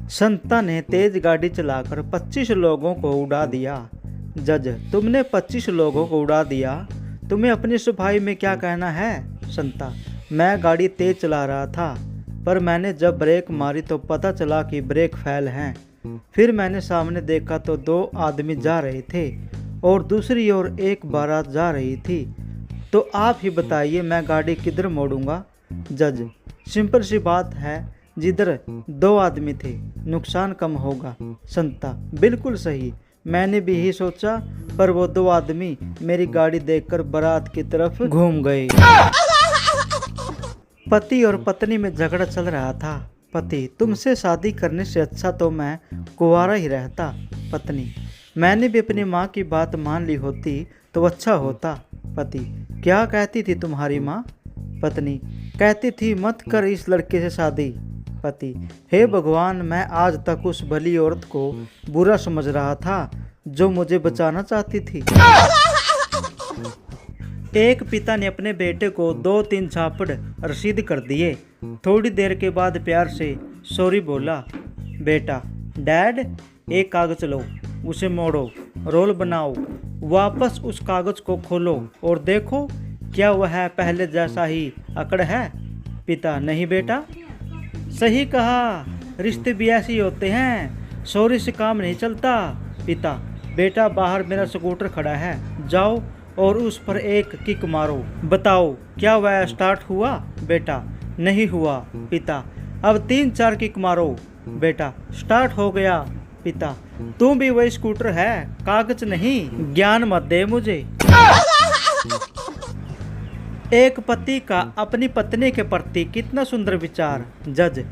संता ने तेज गाड़ी चलाकर 25 लोगों को उड़ा दिया। जज, तुमने 25 लोगों को उड़ा दिया, तुम्हें अपनी सफाई में क्या कहना है? संता, मैं गाड़ी तेज चला रहा था, पर मैंने जब ब्रेक मारी तो पता चला कि ब्रेक फेल हैं। फिर मैंने सामने देखा तो 2 आदमी जा रहे थे और दूसरी ओर एक बारात जा रही थी। तो आप ही बताइए मैं गाड़ी किधर मोड़ूंगा? जज, सिंपल सी बात है, जिधर 2 आदमी थे नुकसान कम होगा। संता, बिल्कुल सही, मैंने भी यही सोचा, पर वो 2 आदमी मेरी गाड़ी देखकर बारात की तरफ घूम गए। पति और पत्नी में झगड़ा चल रहा था। पति, तुमसे शादी करने से अच्छा तो मैं कुंवारा ही रहता। पत्नी, मैंने भी अपनी माँ की बात मान ली होती तो अच्छा होता। पति, क्या कहती थी तुम्हारी माँ? पत्नी, कहती थी मत कर इस लड़के से शादी। पति, हे भगवान, मैं आज तक उस भली औरत को बुरा समझ रहा था जो मुझे बचाना चाहती थी। एक पिता ने अपने बेटे को 2-3 झापड़ रसीद कर दिए। थोड़ी देर के बाद प्यार से सॉरी बोला। बेटा, डैड, एक कागज लो, उसे मोड़ो, रोल बनाओ, वापस उस कागज को खोलो और देखो क्या वह पहले जैसा ही अकड़ है? पिता, नहीं बेटा, सही कहा, रिश्ते भी ऐसे ही होते हैं, सॉरी से काम नहीं चलता। पिता, बेटा, बाहर मेरा स्कूटर खड़ा है, जाओ और उस पर एक किक मारो, बताओ क्या वह स्टार्ट हुआ? बेटा, नहीं हुआ। पिता, अब 3-4 किक मारो, बेटा, स्टार्ट हो गया। पिता, तू भी वही स्कूटर है, कागज नहीं, ज्ञान मत दे मुझे। एक पति का अपनी पत्नी के प्रति कितना सुंदर विचार। जज,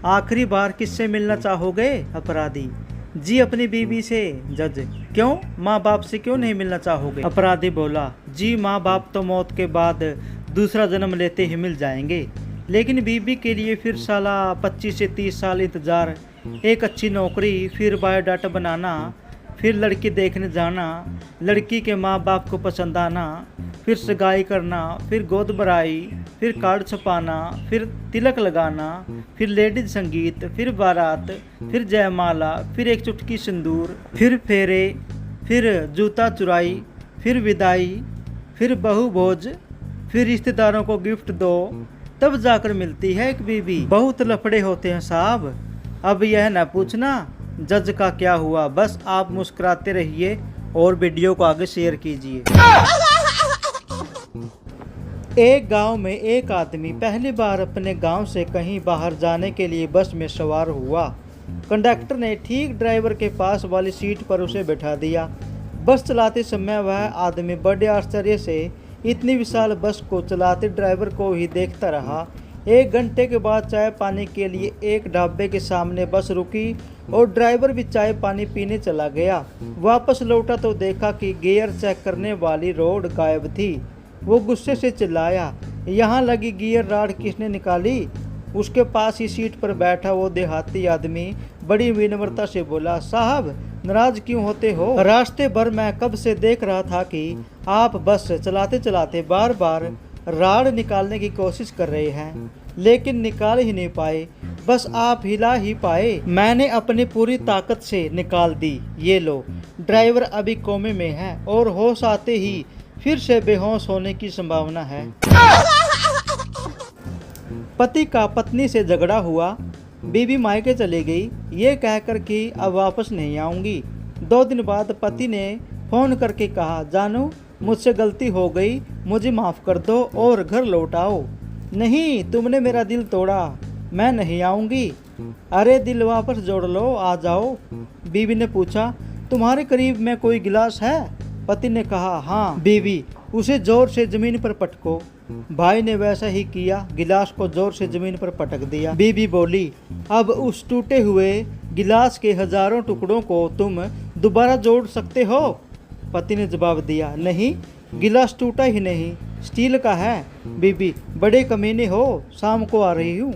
आखिरी बार किससे मिलना चाहोगे? अपराधी, जी अपनी बीवी से। जज, क्यों, माँ बाप से क्यों नहीं मिलना चाहोगे? अपराधी बोला, जी माँ बाप तो मौत के बाद दूसरा जन्म लेते ही मिल जाएंगे, लेकिन बीवी के लिए फिर साला 25 से 30 साल इंतजार, एक अच्छी नौकरी, फिर बायोडाटा बनाना, फिर लड़की देखने जाना, लड़की के माँ बाप को पसंद आना, फिर सगाई करना, फिर गोद भराई, फिर कार्ड छपाना, फिर तिलक लगाना, फिर लेडीज संगीत, फिर बारात, फिर जयमाला, फिर एक चुटकी सिंदूर, फिर फेरे, फिर जूता चुराई, फिर विदाई, फिर बहू भोज, फिर रिश्तेदारों को गिफ्ट दो, तब जाकर मिलती है एक बीवी। बहुत लफड़े होते हैं साहब, अब यह न पूछना जज का क्या हुआ, बस आप मुस्कुराते रहिए और वीडियो को आगे शेयर कीजिए। एक गांव में एक आदमी पहली बार अपने गांव से कहीं बाहर जाने के लिए बस में सवार हुआ। कंडक्टर ने ठीक ड्राइवर के पास वाली सीट पर उसे बैठा दिया। बस चलाते समय वह आदमी बड़े आश्चर्य से इतनी विशाल बस को चलाते ड्राइवर को ही देखता रहा। 1 घंटे के बाद चाय पानी के लिए एक ढाबे के सामने बस रुकी और ड्राइवर भी चाय पानी पीने चला गया। वापस लौटा तो देखा कि गियर चेक करने वाली रोड गायब थी। वो गुस्से से चिल्लाया, यहाँ लगी गियर राड किसने निकाली? उसके पास ही सीट पर बैठा वो देहाती आदमी बड़ी विनम्रता से बोला, साहब नाराज क्यों होते हो? रास्ते भर मैं कब से देख रहा था कि आप बस चलाते चलाते बार बार राड निकालने की कोशिश कर रहे हैं, लेकिन निकाल ही नहीं पाए, बस आप हिला ही पाए। मैंने अपनी पूरी ताकत से निकाल दी, ये लो। ड्राइवर अभी कोमे में है और होश आते ही फिर से बेहोश होने की संभावना है। पति का पत्नी से झगड़ा हुआ। बीवी मायके चली गई ये कहकर कि अब वापस नहीं आऊंगी। 2 दिन बाद पति ने फोन करके कहा, जानू मुझसे गलती हो गई, मुझे माफ़ कर दो और घर लौट आओ। नहीं, तुमने मेरा दिल तोड़ा, मैं नहीं आऊंगी। अरे दिल वापस जोड़ लो, आ जाओ। बीवी ने पूछा, तुम्हारे करीब में कोई गिलास है? पति ने कहा, हाँ। बीवी, उसे जोर से जमीन पर पटको। भाई ने वैसा ही किया, गिलास को जोर से जमीन पर पटक दिया। बीवी बोली, अब उस टूटे हुए गिलास के हजारों टुकड़ों को तुम दोबारा जोड़ सकते हो? पति ने जवाब दिया, नहीं, गिलास टूटा ही नहीं, स्टील का है। बीबी, बड़े कमीने हो, शाम को आ रही हूँ।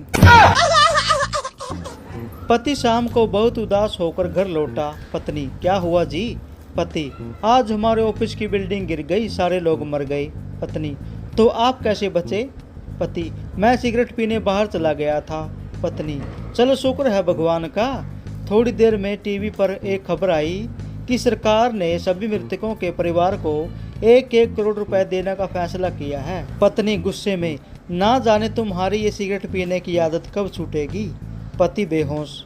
पति शाम को बहुत उदास होकर घर लौटा। पत्नी, क्या हुआ जी? पति, आज हमारे ऑफिस की बिल्डिंग गिर गई, सारे लोग मर गए। पत्नी, तो आप कैसे बचे? पति, मैं सिगरेट पीने बाहर चला गया था। पत्नी, चलो शुक्र है भगवान का, थोड़ी देर में टीवी पर एक खबर आई कि सरकार ने सभी मृतकों के परिवार को 1-1 करोड़ रुपए देने का फैसला किया है। पत्नी गुस्से में, ना जाने तुम्हारी ये सिगरेट पीने की आदत कब छूटेगी। पति बेहोश।